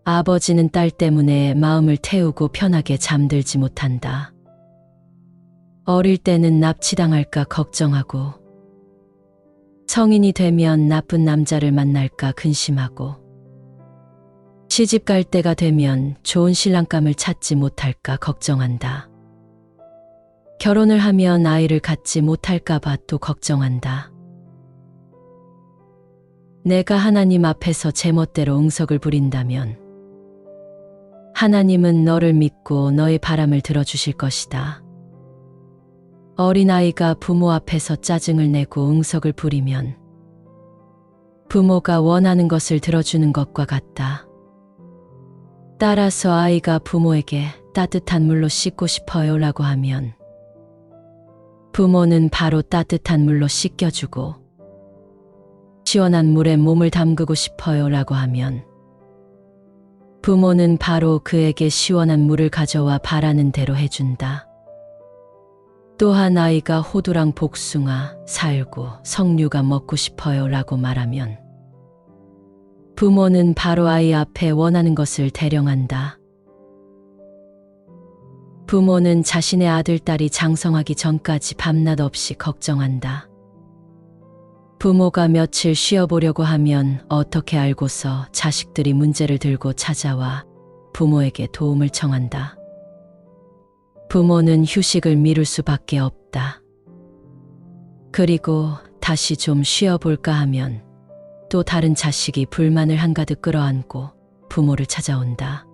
아버지는 딸 때문에 마음을 태우고 편하게 잠들지 못한다. 어릴 때는 납치당할까 걱정하고, 성인이 되면 나쁜 남자를 만날까 근심하고, 시집 갈 때가 되면 좋은 신랑감을 찾지 못할까 걱정한다. 결혼을 하면 아이를 갖지 못할까 봐 또 걱정한다. 내가 하나님 앞에서 제멋대로 응석을 부린다면 하나님은 너를 믿고 너의 바람을 들어주실 것이다. 어린아이가 부모 앞에서 짜증을 내고 응석을 부리면 부모가 원하는 것을 들어주는 것과 같다. 따라서 아이가 부모에게 따뜻한 물로 씻고 싶어요 라고 하면 부모는 바로 따뜻한 물로 씻겨주고, 시원한 물에 몸을 담그고 싶어요 라고 하면 부모는 바로 그에게 시원한 물을 가져와 바라는 대로 해준다. 또한 아이가 호두랑 복숭아, 살구, 석류가 먹고 싶어요 라고 말하면 부모는 바로 아이 앞에 원하는 것을 대령한다. 부모는 자신의 아들, 딸이 장성하기 전까지 밤낮 없이 걱정한다. 부모가 며칠 쉬어보려고 하면 어떻게 알고서 자식들이 문제를 들고 찾아와 부모에게 도움을 청한다. 부모는 휴식을 미룰 수밖에 없다. 그리고 다시 좀 쉬어볼까 하면 또 다른 자식이 불만을 한가득 끌어안고 부모를 찾아온다.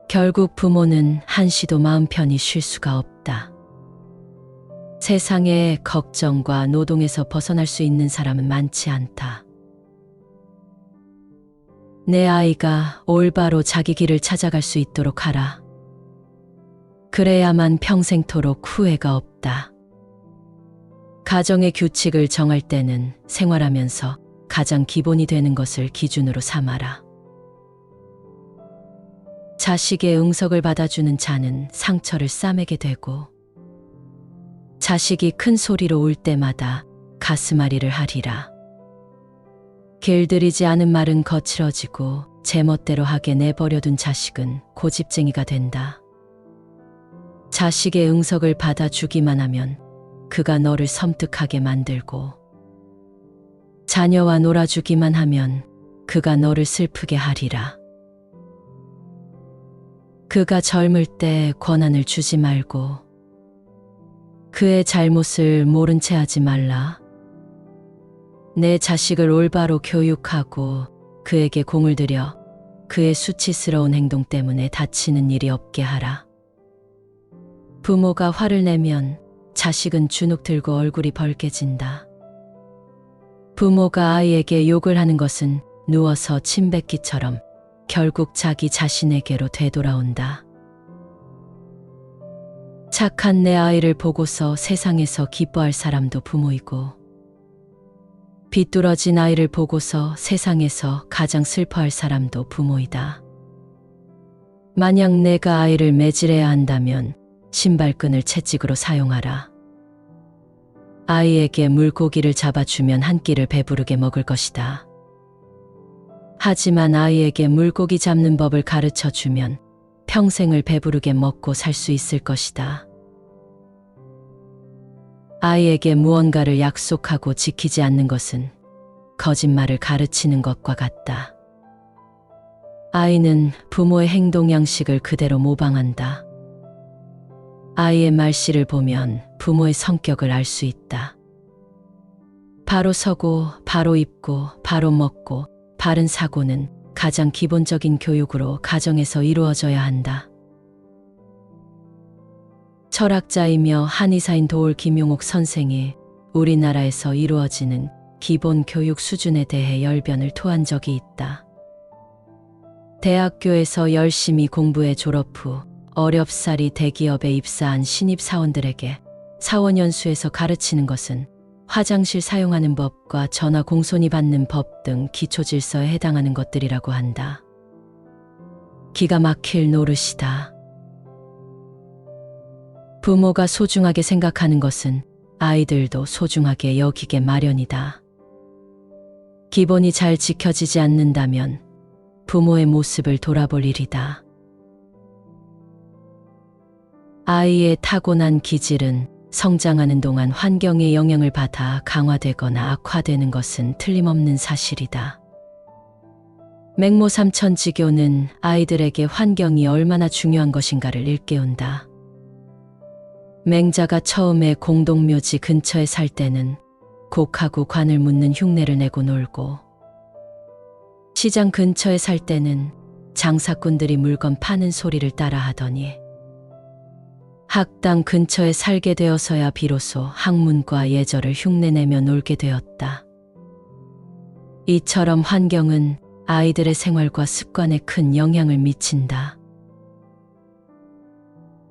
결국 부모는 한시도 마음 편히 쉴 수가 없다. 세상에 걱정과 노동에서 벗어날 수 있는 사람은 많지 않다. 내 아이가 올바로 자기 길을 찾아갈 수 있도록 하라. 그래야만 평생토록 후회가 없다. 가정의 규칙을 정할 때는 생활하면서 가장 기본이 되는 것을 기준으로 삼아라. 자식의 응석을 받아주는 자는 상처를 싸매게 되고, 자식이 큰 소리로 울 때마다 가슴앓이를 하리라. 길들이지 않은 말은 거칠어지고 제멋대로 하게 내버려둔 자식은 고집쟁이가 된다. 자식의 응석을 받아주기만 하면 그가 너를 섬뜩하게 만들고, 자녀와 놀아주기만 하면 그가 너를 슬프게 하리라. 그가 젊을 때 권한을 주지 말고 그의 잘못을 모른 채 하지 말라. 내 자식을 올바로 교육하고 그에게 공을 들여 그의 수치스러운 행동 때문에 다치는 일이 없게 하라. 부모가 화를 내면 자식은 주눅 들고 얼굴이 벌개진다. 부모가 아이에게 욕을 하는 것은 누워서 침 뱉기처럼 결국 자기 자신에게로 되돌아온다. 착한 내 아이를 보고서 세상에서 기뻐할 사람도 부모이고, 비뚤어진 아이를 보고서 세상에서 가장 슬퍼할 사람도 부모이다. 만약 내가 아이를 매질해야 한다면 신발끈을 채찍으로 사용하라. 아이에게 물고기를 잡아주면 한 끼를 배부르게 먹을 것이다. 하지만 아이에게 물고기 잡는 법을 가르쳐주면 평생을 배부르게 먹고 살 수 있을 것이다. 아이에게 무언가를 약속하고 지키지 않는 것은 거짓말을 가르치는 것과 같다. 아이는 부모의 행동 양식을 그대로 모방한다. 아이의 말씨를 보면 부모의 성격을 알 수 있다. 바로 서고, 바로 입고, 바로 먹고, 바른 사고는 가장 기본적인 교육으로 가정에서 이루어져야 한다. 철학자이며 한의사인 도올 김용옥 선생이 우리나라에서 이루어지는 기본 교육 수준에 대해 열변을 토한 적이 있다. 대학교에서 열심히 공부해 졸업 후 어렵사리 대기업에 입사한 신입사원들에게 사원연수에서 가르치는 것은 화장실 사용하는 법과 전화 공손히 받는 법 등 기초질서에 해당하는 것들이라고 한다. 기가 막힐 노릇이다. 부모가 소중하게 생각하는 것은 아이들도 소중하게 여기게 마련이다. 기본이 잘 지켜지지 않는다면 부모의 모습을 돌아볼 일이다. 아이의 타고난 기질은 성장하는 동안 환경의 영향을 받아 강화되거나 악화되는 것은 틀림없는 사실이다. 맹모삼천지교는 아이들에게 환경이 얼마나 중요한 것인가를 일깨운다. 맹자가 처음에 공동묘지 근처에 살 때는 곡하고 관을 묻는 흉내를 내고 놀고, 시장 근처에 살 때는 장사꾼들이 물건 파는 소리를 따라 하더니, 학당 근처에 살게 되어서야 비로소 학문과 예절을 흉내내며 놀게 되었다. 이처럼 환경은 아이들의 생활과 습관에 큰 영향을 미친다.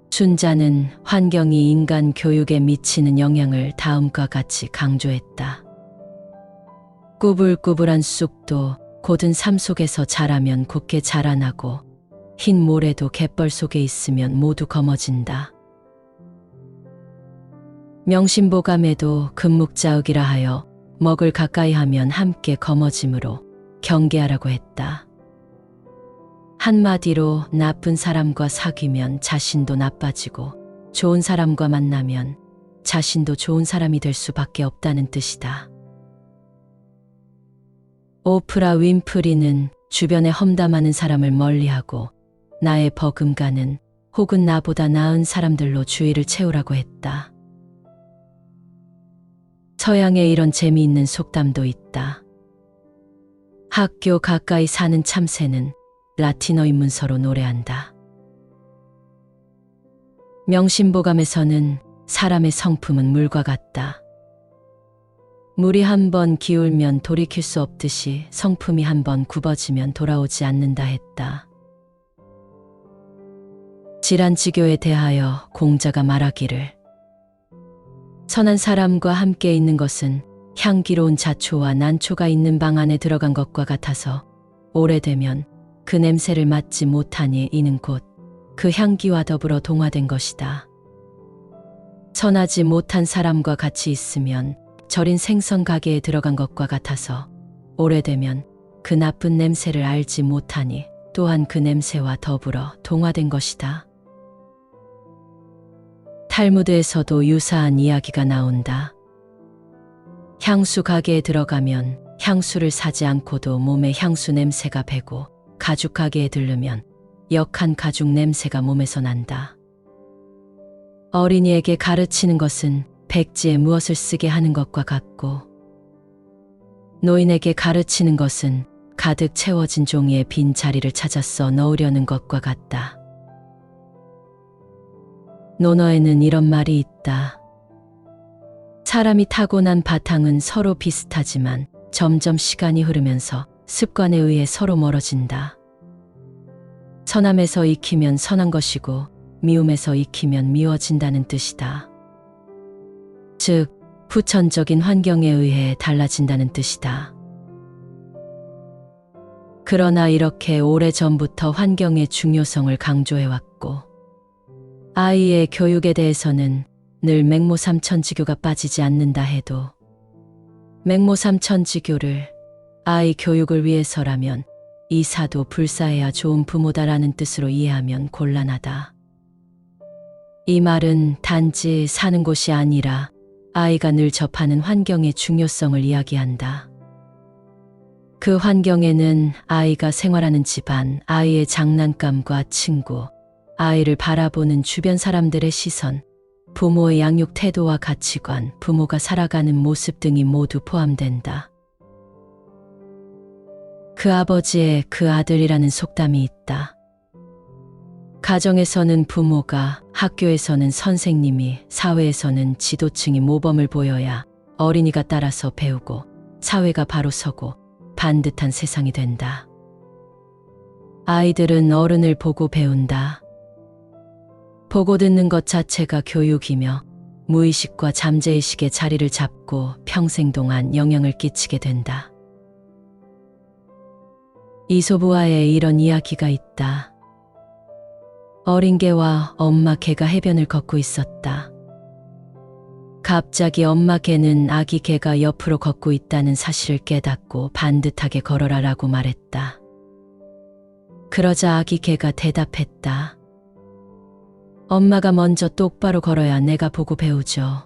순자는 환경이 인간 교육에 미치는 영향을 다음과 같이 강조했다. 꾸불꾸불한 쑥도 고든 삶 속에서 자라면 곱게 자라나고, 흰 모래도 갯벌 속에 있으면 모두 검어진다. 명심보감에도 금묵자흑이라 하여 먹을 가까이 하면 함께 검어지므로 경계하라고 했다. 한마디로 나쁜 사람과 사귀면 자신도 나빠지고, 좋은 사람과 만나면 자신도 좋은 사람이 될 수밖에 없다는 뜻이다. 오프라 윈프리는 주변에 험담하는 사람을 멀리하고 나의 버금가는 혹은 나보다 나은 사람들로 주위를 채우라고 했다. 서양에 이런 재미있는 속담도 있다. 학교 가까이 사는 참새는 라틴어인 문서로 노래한다. 명심보감에서는 사람의 성품은 물과 같다. 물이 한 번 기울면 돌이킬 수 없듯이 성품이 한 번 굽어지면 돌아오지 않는다 했다. 질환지교에 대하여 공자가 말하기를, 선한 사람과 함께 있는 것은 향기로운 자초와 난초가 있는 방 안에 들어간 것과 같아서 오래되면 그 냄새를 맡지 못하니 이는 곧 그 향기와 더불어 동화된 것이다. 선하지 못한 사람과 같이 있으면 절인 생선 가게에 들어간 것과 같아서 오래되면 그 나쁜 냄새를 알지 못하니 또한 그 냄새와 더불어 동화된 것이다. 탈무드에서도 유사한 이야기가 나온다. 향수 가게에 들어가면 향수를 사지 않고도 몸에 향수 냄새가 배고, 가죽 가게에 들르면 역한 가죽 냄새가 몸에서 난다. 어린이에게 가르치는 것은 백지에 무엇을 쓰게 하는 것과 같고, 노인에게 가르치는 것은 가득 채워진 종이에 빈 자리를 찾아 넣으려는 것과 같다. 논어에는 이런 말이 있다. 사람이 타고난 바탕은 서로 비슷하지만 점점 시간이 흐르면서 습관에 의해 서로 멀어진다. 선함에서 익히면 선한 것이고 미움에서 익히면 미워진다는 뜻이다. 즉, 후천적인 환경에 의해 달라진다는 뜻이다. 그러나 이렇게 오래전부터 환경의 중요성을 강조해왔고, 아이의 교육에 대해서는 늘 맹모삼천지교가 빠지지 않는다 해도, 맹모삼천지교를 아이 교육을 위해서라면 이사도 불사해야 좋은 부모다라는 뜻으로 이해하면 곤란하다. 이 말은 단지 사는 곳이 아니라 아이가 늘 접하는 환경의 중요성을 이야기한다. 그 환경에는 아이가 생활하는 집안, 아이의 장난감과 친구, 아이를 바라보는 주변 사람들의 시선, 부모의 양육 태도와 가치관, 부모가 살아가는 모습 등이 모두 포함된다. 그 아버지의 그 아들이라는 속담이 있다. 가정에서는 부모가, 학교에서는 선생님이, 사회에서는 지도층이 모범을 보여야 어린이가 따라서 배우고 사회가 바로 서고 반듯한 세상이 된다. 아이들은 어른을 보고 배운다. 보고 듣는 것 자체가 교육이며 무의식과 잠재의식의 자리를 잡고 평생 동안 영향을 끼치게 된다. 이솝우화에 이런 이야기가 있다. 어린 개와 엄마 개가 해변을 걷고 있었다. 갑자기 엄마 개는 아기 개가 옆으로 걷고 있다는 사실을 깨닫고 반듯하게 걸어라라고 말했다. 그러자 아기 개가 대답했다. 엄마가 먼저 똑바로 걸어야 내가 보고 배우죠.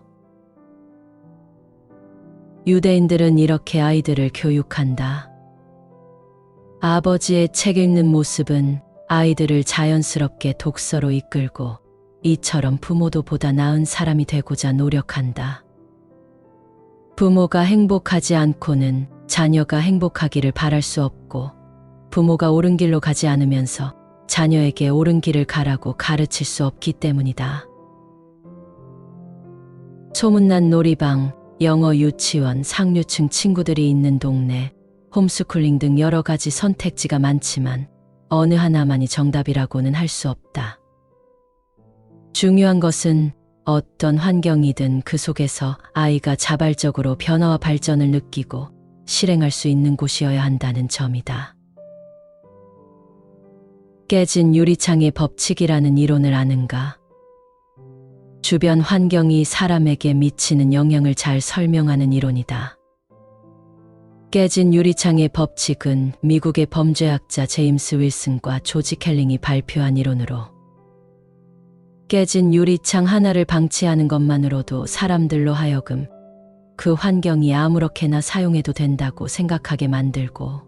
유대인들은 이렇게 아이들을 교육한다. 아버지의 책 읽는 모습은 아이들을 자연스럽게 독서로 이끌고 이처럼 부모도 보다 나은 사람이 되고자 노력한다. 부모가 행복하지 않고는 자녀가 행복하기를 바랄 수 없고 부모가 옳은 길로 가지 않으면서 자녀에게 옳은 길을 가라고 가르칠 수 없기 때문이다. 소문난 놀이방, 영어 유치원, 상류층 친구들이 있는 동네, 홈스쿨링 등 여러 가지 선택지가 많지만 어느 하나만이 정답이라고는 할 수 없다. 중요한 것은 어떤 환경이든 그 속에서 아이가 자발적으로 변화와 발전을 느끼고 실행할 수 있는 곳이어야 한다는 점이다. 깨진 유리창의 법칙이라는 이론을 아는가? 주변 환경이 사람에게 미치는 영향을 잘 설명하는 이론이다. 깨진 유리창의 법칙은 미국의 범죄학자 제임스 윌슨과 조지 켈링이 발표한 이론으로 깨진 유리창 하나를 방치하는 것만으로도 사람들로 하여금 그 환경이 아무렇게나 사용해도 된다고 생각하게 만들고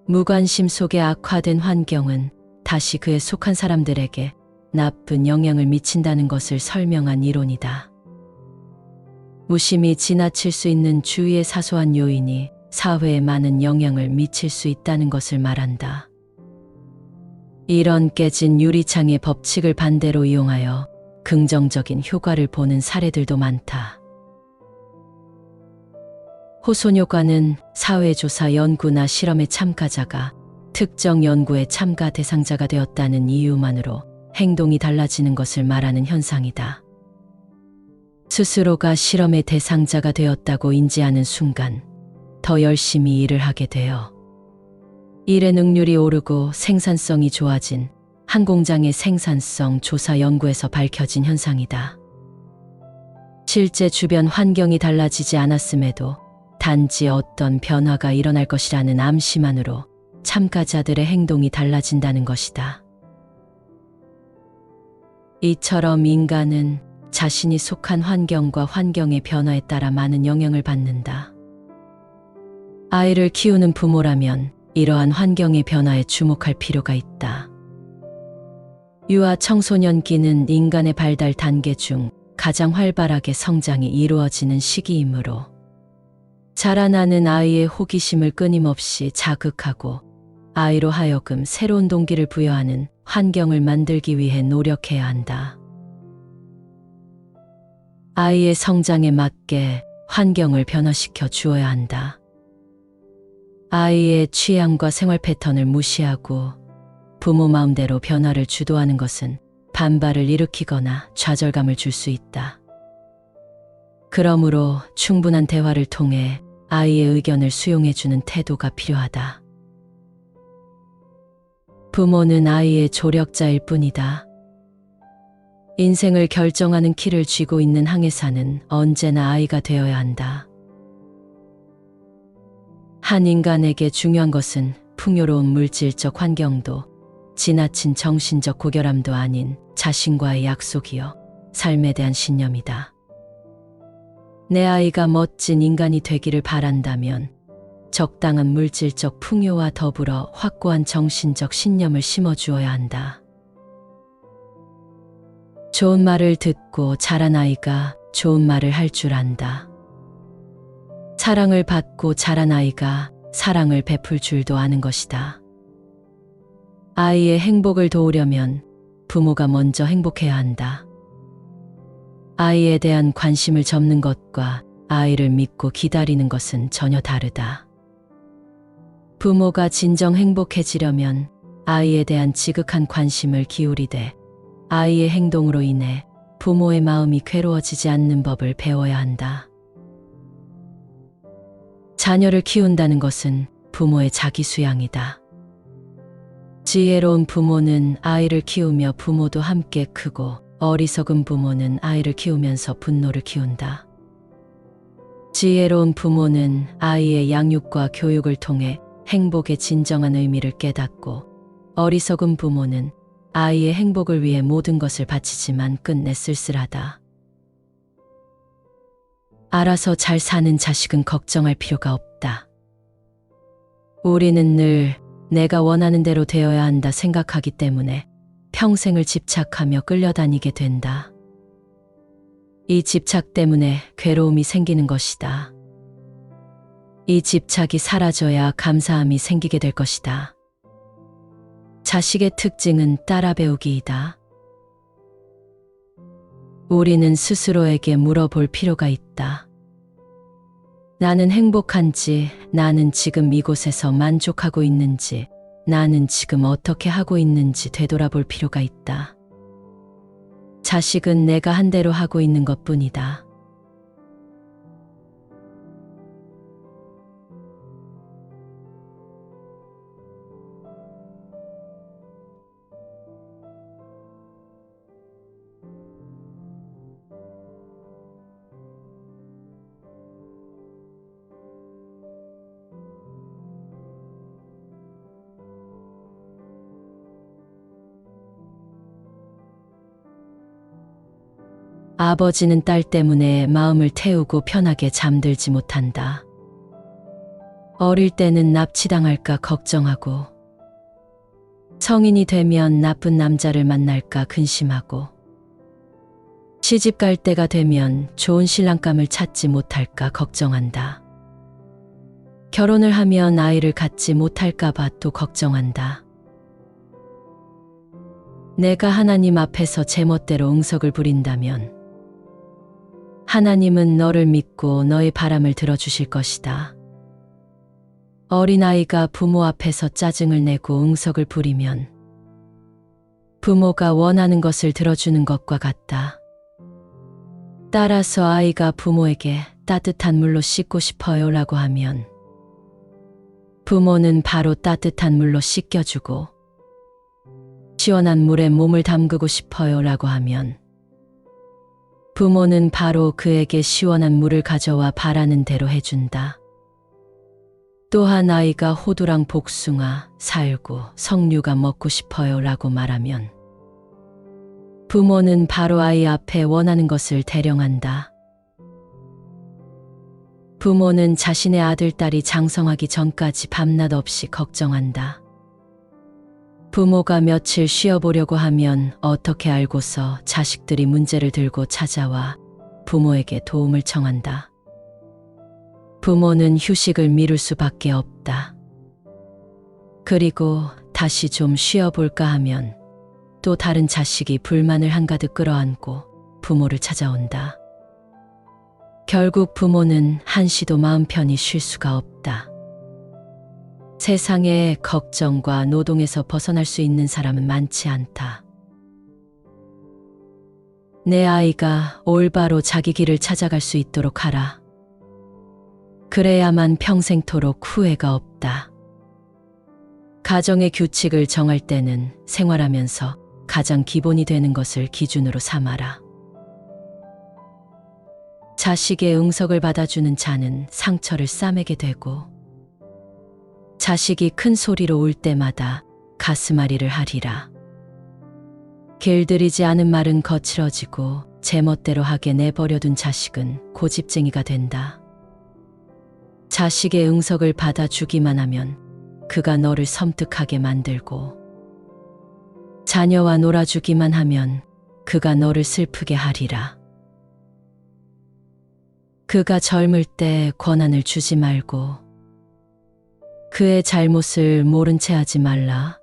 무관심 속에 악화된 환경은 다시 그에 속한 사람들에게 나쁜 영향을 미친다는 것을 설명한 이론이다. 무심히 지나칠 수 있는 주위의 사소한 요인이 사회에 많은 영향을 미칠 수 있다는 것을 말한다. 이런 깨진 유리창의 법칙을 반대로 이용하여 긍정적인 효과를 보는 사례들도 많다. 호소녀과는 사회조사 연구나 실험의 참가자가 특정 연구의 참가 대상자가 되었다는 이유만으로 행동이 달라지는 것을 말하는 현상이다. 스스로가 실험의 대상자가 되었다고 인지하는 순간 더 열심히 일을 하게 되어 일의 능률이 오르고 생산성이 좋아진 한 공장의 생산성 조사 연구에서 밝혀진 현상이다. 실제 주변 환경이 달라지지 않았음에도 단지 어떤 변화가 일어날 것이라는 암시만으로 참가자들의 행동이 달라진다는 것이다. 이처럼 인간은 자신이 속한 환경과 환경의 변화에 따라 많은 영향을 받는다. 아이를 키우는 부모라면 이러한 환경의 변화에 주목할 필요가 있다. 유아 청소년기는 인간의 발달 단계 중 가장 활발하게 성장이 이루어지는 시기이므로 자라나는 아이의 호기심을 끊임없이 자극하고 아이로 하여금 새로운 동기를 부여하는 환경을 만들기 위해 노력해야 한다. 아이의 성장에 맞게 환경을 변화시켜 주어야 한다. 아이의 취향과 생활 패턴을 무시하고 부모 마음대로 변화를 주도하는 것은 반발을 일으키거나 좌절감을 줄 수 있다. 그러므로 충분한 대화를 통해 아이의 의견을 수용해주는 태도가 필요하다. 부모는 아이의 조력자일 뿐이다. 인생을 결정하는 키를 쥐고 있는 항해사는 언제나 아이가 되어야 한다. 한 인간에게 중요한 것은 풍요로운 물질적 환경도 지나친 정신적 고결함도 아닌 자신과의 약속이요 삶에 대한 신념이다. 내 아이가 멋진 인간이 되기를 바란다면 적당한 물질적 풍요와 더불어 확고한 정신적 신념을 심어주어야 한다. 좋은 말을 듣고 자란 아이가 좋은 말을 할 줄 안다. 사랑을 받고 자란 아이가 사랑을 베풀 줄도 아는 것이다. 아이의 행복을 도우려면 부모가 먼저 행복해야 한다. 아이에 대한 관심을 접는 것과 아이를 믿고 기다리는 것은 전혀 다르다. 부모가 진정 행복해지려면 아이에 대한 지극한 관심을 기울이되 아이의 행동으로 인해 부모의 마음이 괴로워지지 않는 법을 배워야 한다. 자녀를 키운다는 것은 부모의 자기 수양이다. 지혜로운 부모는 아이를 키우며 부모도 함께 크고, 어리석은 부모는 아이를 키우면서 분노를 키운다. 지혜로운 부모는 아이의 양육과 교육을 통해 행복의 진정한 의미를 깨닫고, 어리석은 부모는 아이의 행복을 위해 모든 것을 바치지만 끝내 쓸쓸하다. 알아서 잘 사는 자식은 걱정할 필요가 없다. 우리는 늘 내가 원하는 대로 되어야 한다 생각하기 때문에 평생을 집착하며 끌려다니게 된다. 이 집착 때문에 괴로움이 생기는 것이다. 이 집착이 사라져야 감사함이 생기게 될 것이다. 자식의 특징은 따라 배우기이다. 우리는 스스로에게 물어볼 필요가 있다. 나는 행복한지, 나는 지금 이곳에서 만족하고 있는지, 나는 지금 어떻게 하고 있는지 되돌아볼 필요가 있다. 자식은 내가 한 대로 하고 있는 것뿐이다. 아버지는 딸 때문에 마음을 태우고 편하게 잠들지 못한다. 어릴 때는 납치당할까 걱정하고, 성인이 되면 나쁜 남자를 만날까 근심하고, 시집 갈 때가 되면 좋은 신랑감을 찾지 못할까 걱정한다. 결혼을 하면 아이를 갖지 못할까 봐 또 걱정한다. 내가 하나님 앞에서 제멋대로 응석을 부린다면 하나님은 너를 믿고 너의 바람을 들어주실 것이다. 어린아이가 부모 앞에서 짜증을 내고 응석을 부리면 부모가 원하는 것을 들어주는 것과 같다. 따라서 아이가 부모에게 따뜻한 물로 씻고 싶어요 라고 하면 부모는 바로 따뜻한 물로 씻겨주고, 시원한 물에 몸을 담그고 싶어요 라고 하면 부모는 바로 그에게 시원한 물을 가져와 바라는 대로 해준다. 또한 아이가 호두랑 복숭아, 살구, 석류가 먹고 싶어요 라고 말하면 부모는 바로 아이 앞에 원하는 것을 대령한다. 부모는 자신의 아들, 딸이 장성하기 전까지 밤낮 없이 걱정한다. 부모가 며칠 쉬어보려고 하면 어떻게 알고서 자식들이 문제를 들고 찾아와 부모에게 도움을 청한다. 부모는 휴식을 미룰 수밖에 없다. 그리고 다시 좀 쉬어볼까 하면 또 다른 자식이 불만을 한가득 끌어안고 부모를 찾아온다. 결국 부모는 한시도 마음 편히 쉴 수가 없다. 세상에 걱정과 노동에서 벗어날 수 있는 사람은 많지 않다. 내 아이가 올바로 자기 길을 찾아갈 수 있도록 하라. 그래야만 평생토록 후회가 없다. 가정의 규칙을 정할 때는 생활하면서 가장 기본이 되는 것을 기준으로 삼아라. 자식의 응석을 받아주는 자는 상처를 싸매게 되고, 자식이 큰 소리로 울 때마다 가슴앓이를 하리라. 길들이지 않은 말은 거칠어지고 제멋대로 하게 내버려둔 자식은 고집쟁이가 된다. 자식의 응석을 받아주기만 하면 그가 너를 섬뜩하게 만들고, 자녀와 놀아주기만 하면 그가 너를 슬프게 하리라. 그가 젊을 때 권한을 주지 말고 그의 잘못을 모른 채 하지 말라.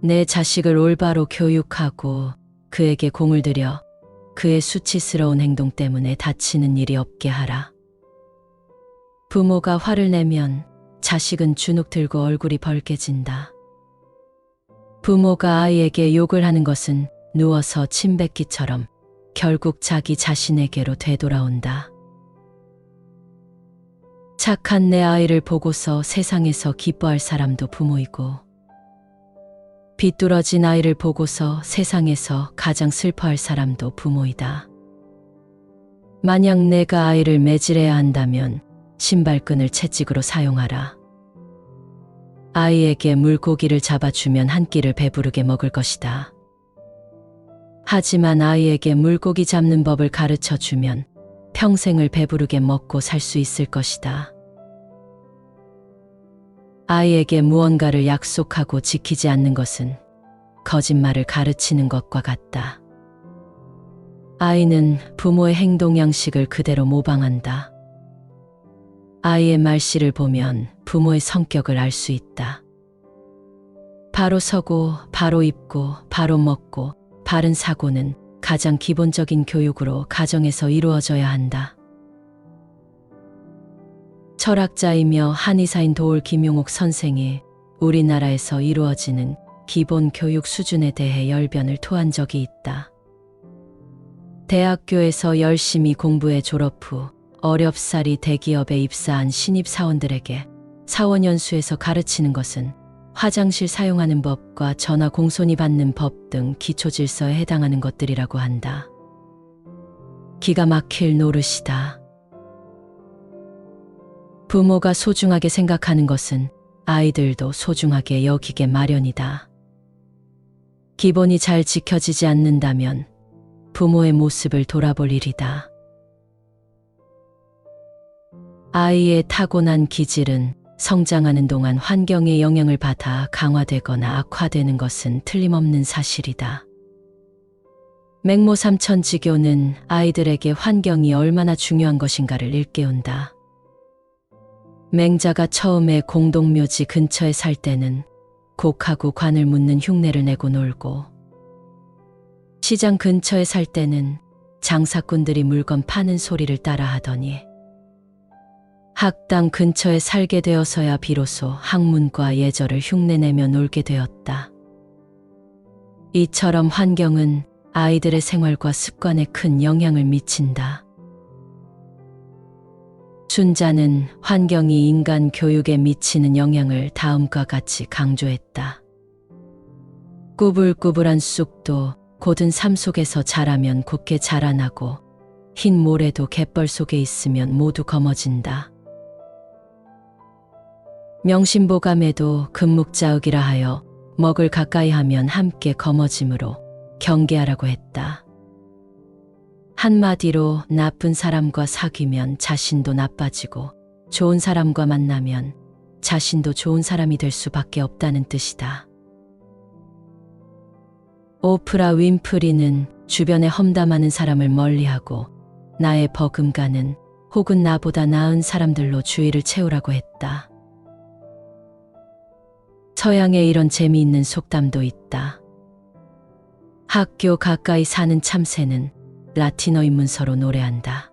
내 자식을 올바로 교육하고 그에게 공을 들여 그의 수치스러운 행동 때문에 다치는 일이 없게 하라. 부모가 화를 내면 자식은 주눅 들고 얼굴이 벌개진다. 부모가 아이에게 욕을 하는 것은 누워서 침 뱉기처럼 결국 자기 자신에게로 되돌아온다. 착한 내 아이를 보고서 세상에서 기뻐할 사람도 부모이고, 비뚤어진 아이를 보고서 세상에서 가장 슬퍼할 사람도 부모이다. 만약 내가 아이를 매질해야 한다면 신발끈을 채찍으로 사용하라. 아이에게 물고기를 잡아주면 한 끼를 배부르게 먹을 것이다. 하지만 아이에게 물고기 잡는 법을 가르쳐 주면 평생을 배부르게 먹고 살 수 있을 것이다. 아이에게 무언가를 약속하고 지키지 않는 것은 거짓말을 가르치는 것과 같다. 아이는 부모의 행동 양식을 그대로 모방한다. 아이의 말씨를 보면 부모의 성격을 알 수 있다. 바로 서고, 바로 입고, 바로 먹고, 바른 사고는 가장 기본적인 교육으로 가정에서 이루어져야 한다. 철학자이며 한의사인 도올 김용옥 선생이 우리나라에서 이루어지는 기본 교육 수준에 대해 열변을 토한 적이 있다. 대학교에서 열심히 공부해 졸업 후 어렵사리 대기업에 입사한 신입사원들에게 사원연수에서 가르치는 것은 화장실 사용하는 법과 전화 공손히 받는 법 등 기초질서에 해당하는 것들이라고 한다. 기가 막힐 노릇이다. 부모가 소중하게 생각하는 것은 아이들도 소중하게 여기게 마련이다. 기본이 잘 지켜지지 않는다면 부모의 모습을 돌아볼 일이다. 아이의 타고난 기질은 성장하는 동안 환경의 영향을 받아 강화되거나 악화되는 것은 틀림없는 사실이다. 맹모삼천지교는 아이들에게 환경이 얼마나 중요한 것인가를 일깨운다. 맹자가 처음에 공동묘지 근처에 살 때는 곡하고 관을 묻는 흉내를 내고 놀고, 시장 근처에 살 때는 장사꾼들이 물건 파는 소리를 따라 하더니, 학당 근처에 살게 되어서야 비로소 학문과 예절을 흉내내며 놀게 되었다. 이처럼 환경은 아이들의 생활과 습관에 큰 영향을 미친다. 순자는 환경이 인간 교육에 미치는 영향을 다음과 같이 강조했다. 꾸불꾸불한 쑥도 곧은 삶 속에서 자라면 곱게 자라나고, 흰 모래도 갯벌 속에 있으면 모두 검어진다. 명심보감에도 금묵자흑이라 하여 먹을 가까이 하면 함께 검어짐으로 경계하라고 했다. 한마디로 나쁜 사람과 사귀면 자신도 나빠지고, 좋은 사람과 만나면 자신도 좋은 사람이 될 수밖에 없다는 뜻이다. 오프라 윈프리는 주변에 험담하는 사람을 멀리하고 나의 버금가는 혹은 나보다 나은 사람들로 주위를 채우라고 했다. 서양에 이런 재미있는 속담도 있다. 학교 가까이 사는 참새는 라틴어인 문서로 노래한다.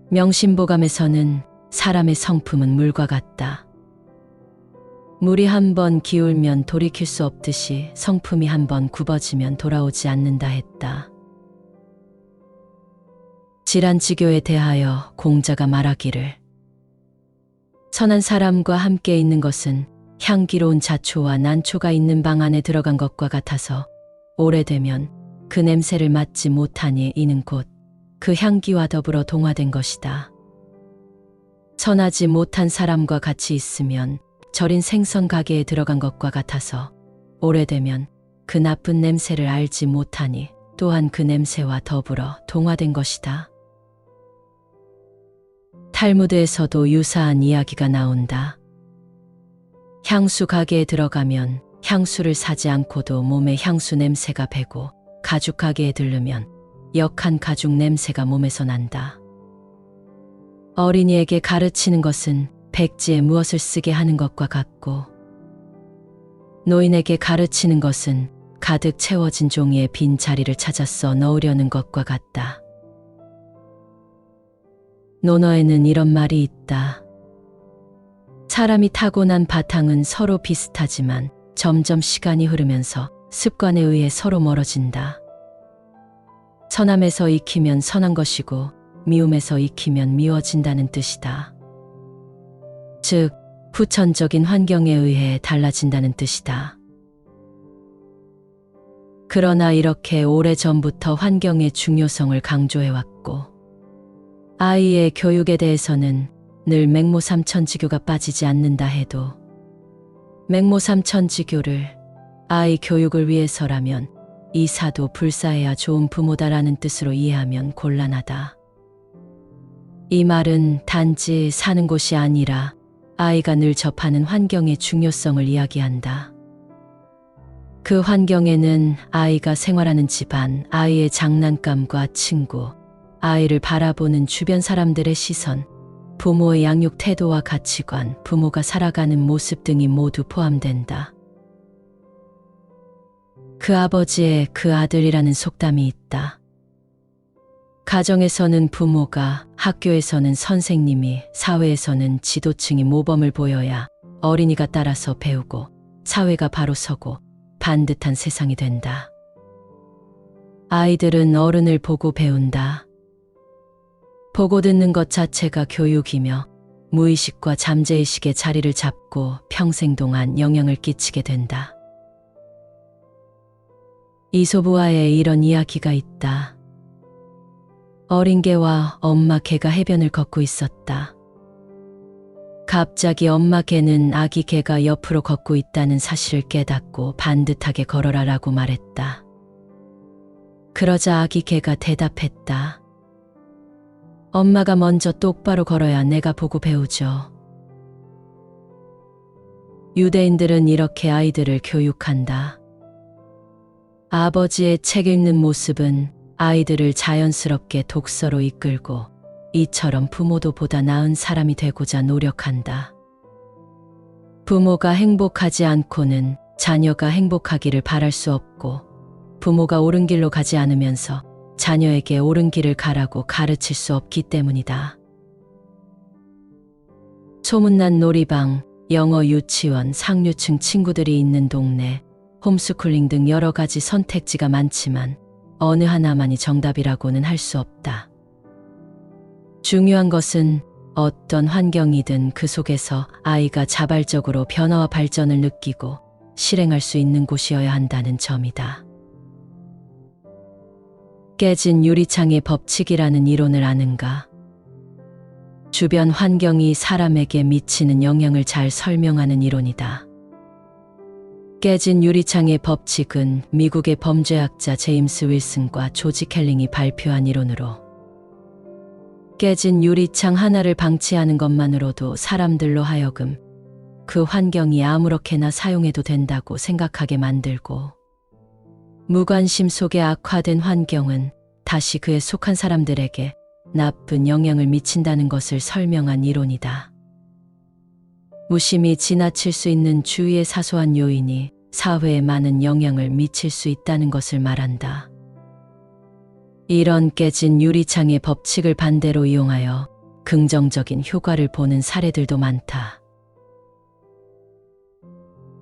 명심보감에서는 사람의 성품은 물과 같다. 물이 한 번 기울면 돌이킬 수 없듯이 성품이 한 번 굽어지면 돌아오지 않는다 했다. 질환지교에 대하여 공자가 말하기를, 선한 사람과 함께 있는 것은 향기로운 자초와 난초가 있는 방 안에 들어간 것과 같아서 오래되면 그 냄새를 맡지 못하니 이는 곧 그 향기와 더불어 동화된 것이다. 선하지 못한 사람과 같이 있으면 절인 생선 가게에 들어간 것과 같아서 오래되면 그 나쁜 냄새를 알지 못하니 또한 그 냄새와 더불어 동화된 것이다. 탈무드에서도 유사한 이야기가 나온다. 향수 가게에 들어가면 향수를 사지 않고도 몸에 향수 냄새가 배고, 가죽 가게에 들르면 역한 가죽 냄새가 몸에서 난다. 어린이에게 가르치는 것은 백지에 무엇을 쓰게 하는 것과 같고, 노인에게 가르치는 것은 가득 채워진 종이에 빈 자리를 찾아 넣으려는 것과 같다. 논어에는 이런 말이 있다. 사람이 타고난 바탕은 서로 비슷하지만 점점 시간이 흐르면서 습관에 의해 서로 멀어진다. 선함에서 익히면 선한 것이고 미움에서 익히면 미워진다는 뜻이다. 즉, 후천적인 환경에 의해 달라진다는 뜻이다. 그러나 이렇게 오래전부터 환경의 중요성을 강조해왔고 아이의 교육에 대해서는 늘 맹모삼천지교가 빠지지 않는다 해도 맹모삼천지교를 아이 교육을 위해서라면 이사도 불사해야 좋은 부모다라는 뜻으로 이해하면 곤란하다. 이 말은 단지 사는 곳이 아니라 아이가 늘 접하는 환경의 중요성을 이야기한다. 그 환경에는 아이가 생활하는 집안, 아이의 장난감과 친구, 아이를 바라보는 주변 사람들의 시선, 부모의 양육 태도와 가치관, 부모가 살아가는 모습 등이 모두 포함된다. 그 아버지의 그 아들이라는 속담이 있다. 가정에서는 부모가, 학교에서는 선생님이, 사회에서는 지도층이 모범을 보여야 어린이가 따라서 배우고 사회가 바로 서고 반듯한 세상이 된다. 아이들은 어른을 보고 배운다. 보고 듣는 것 자체가 교육이며 무의식과 잠재의식의 자리를 잡고 평생 동안 영향을 끼치게 된다. 이솝우화에 이런 이야기가 있다. 어린 개와 엄마 개가 해변을 걷고 있었다. 갑자기 엄마 개는 아기 개가 옆으로 걷고 있다는 사실을 깨닫고 반듯하게 걸어라라고 말했다. 그러자 아기 개가 대답했다. 엄마가 먼저 똑바로 걸어야 내가 보고 배우죠. 유대인들은 이렇게 아이들을 교육한다. 아버지의 책 읽는 모습은 아이들을 자연스럽게 독서로 이끌고 이처럼 부모도 보다 나은 사람이 되고자 노력한다. 부모가 행복하지 않고는 자녀가 행복하기를 바랄 수 없고 부모가 옳은 길로 가지 않으면서 자녀에게 옳은 길을 가라고 가르칠 수 없기 때문이다. 소문난 놀이방, 영어 유치원, 상류층 친구들이 있는 동네, 홈스쿨링 등 여러 가지 선택지가 많지만 어느 하나만이 정답이라고는 할 수 없다. 중요한 것은 어떤 환경이든 그 속에서 아이가 자발적으로 변화와 발전을 느끼고 실행할 수 있는 곳이어야 한다는 점이다. 깨진 유리창의 법칙이라는 이론을 아는가? 주변 환경이 사람에게 미치는 영향을 잘 설명하는 이론이다. 깨진 유리창의 법칙은 미국의 범죄학자 제임스 윌슨과 조지 켈링이 발표한 이론으로 깨진 유리창 하나를 방치하는 것만으로도 사람들로 하여금 그 환경이 아무렇게나 사용해도 된다고 생각하게 만들고 무관심 속에 악화된 환경은 다시 그에 속한 사람들에게 나쁜 영향을 미친다는 것을 설명한 이론이다. 무심히 지나칠 수 있는 주위의 사소한 요인이 사회에 많은 영향을 미칠 수 있다는 것을 말한다. 이런 깨진 유리창의 법칙을 반대로 이용하여 긍정적인 효과를 보는 사례들도 많다.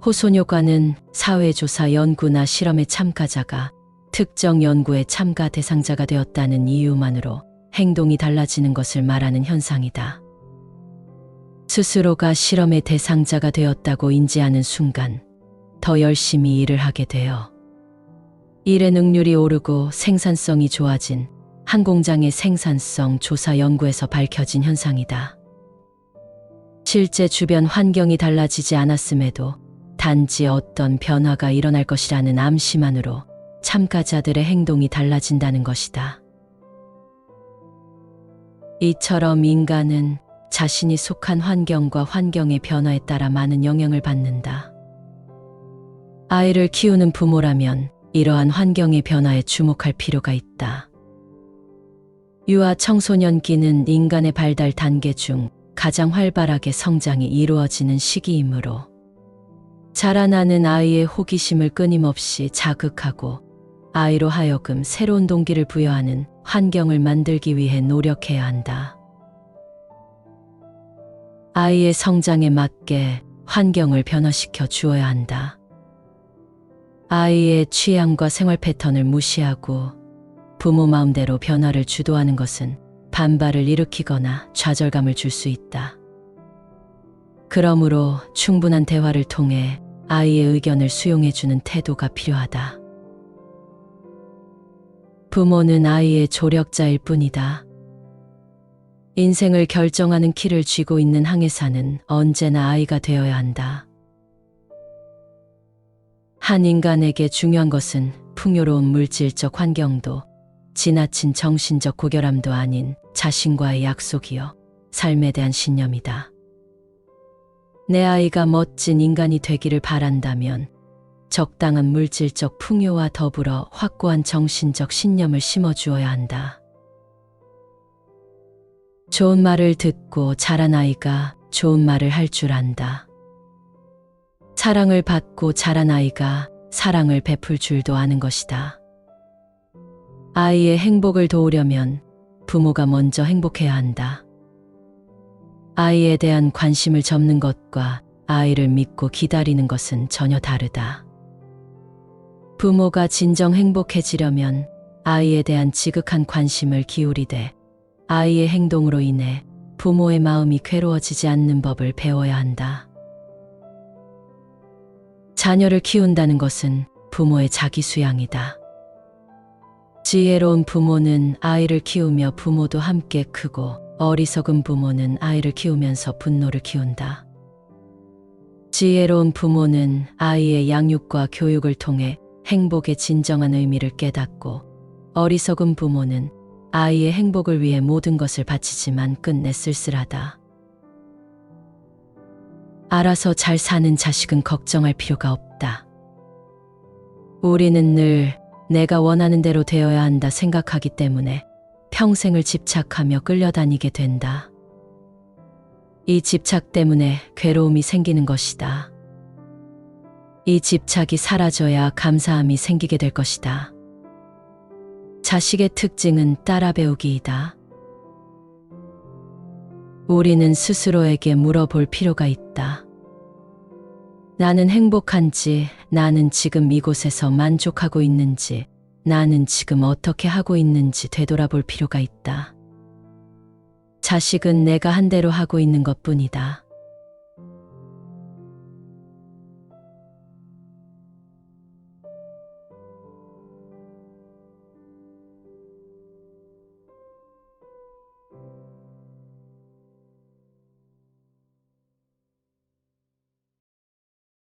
호소녀과는 사회조사 연구나 실험의 참가자가 특정 연구의 참가 대상자가 되었다는 이유만으로 행동이 달라지는 것을 말하는 현상이다. 스스로가 실험의 대상자가 되었다고 인지하는 순간 더 열심히 일을 하게 되어 일의 능률이 오르고 생산성이 좋아진 한 공장의 생산성 조사 연구에서 밝혀진 현상이다. 실제 주변 환경이 달라지지 않았음에도 단지 어떤 변화가 일어날 것이라는 암시만으로 참가자들의 행동이 달라진다는 것이다. 이처럼 인간은 자신이 속한 환경과 환경의 변화에 따라 많은 영향을 받는다. 아이를 키우는 부모라면 이러한 환경의 변화에 주목할 필요가 있다. 유아 청소년기는 인간의 발달 단계 중 가장 활발하게 성장이 이루어지는 시기이므로 자라나는 아이의 호기심을 끊임없이 자극하고 아이로 하여금 새로운 동기를 부여하는 환경을 만들기 위해 노력해야 한다. 아이의 성장에 맞게 환경을 변화시켜 주어야 한다. 아이의 취향과 생활 패턴을 무시하고 부모 마음대로 변화를 주도하는 것은 반발을 일으키거나 좌절감을 줄 수 있다. 그러므로 충분한 대화를 통해 아이의 의견을 수용해주는 태도가 필요하다. 부모는 아이의 조력자일 뿐이다. 인생을 결정하는 키를 쥐고 있는 항해사는 언제나 아이가 되어야 한다. 한 인간에게 중요한 것은 풍요로운 물질적 환경도 지나친 정신적 고결함도 아닌 자신과의 약속이요, 삶에 대한 신념이다. 내 아이가 멋진 인간이 되기를 바란다면 적당한 물질적 풍요와 더불어 확고한 정신적 신념을 심어주어야 한다. 좋은 말을 듣고 자란 아이가 좋은 말을 할 줄 안다. 사랑을 받고 자란 아이가 사랑을 베풀 줄도 아는 것이다. 아이의 행복을 도우려면 부모가 먼저 행복해야 한다. 아이에 대한 관심을 접는 것과 아이를 믿고 기다리는 것은 전혀 다르다. 부모가 진정 행복해지려면 아이에 대한 지극한 관심을 기울이되 아이의 행동으로 인해 부모의 마음이 괴로워지지 않는 법을 배워야 한다. 자녀를 키운다는 것은 부모의 자기 수양이다. 지혜로운 부모는 아이를 키우며 부모도 함께 크고 어리석은 부모는 아이를 키우면서 분노를 키운다. 지혜로운 부모는 아이의 양육과 교육을 통해 행복의 진정한 의미를 깨닫고 어리석은 부모는 아이의 행복을 위해 모든 것을 바치지만 끝내 쓸쓸하다. 알아서 잘 사는 자식은 걱정할 필요가 없다. 우리는 늘 내가 원하는 대로 되어야 한다 생각하기 때문에 평생을 집착하며 끌려다니게 된다. 이 집착 때문에 괴로움이 생기는 것이다. 이 집착이 사라져야 감사함이 생기게 될 것이다. 자식의 특징은 따라 배우기이다. 우리는 스스로에게 물어볼 필요가 있다. 나는 행복한지, 나는 지금 이곳에서 만족하고 있는지, 나는 지금 어떻게 하고 있는지 되돌아볼 필요가 있다. 자식은 내가 한 대로 하고 있는 것뿐이다.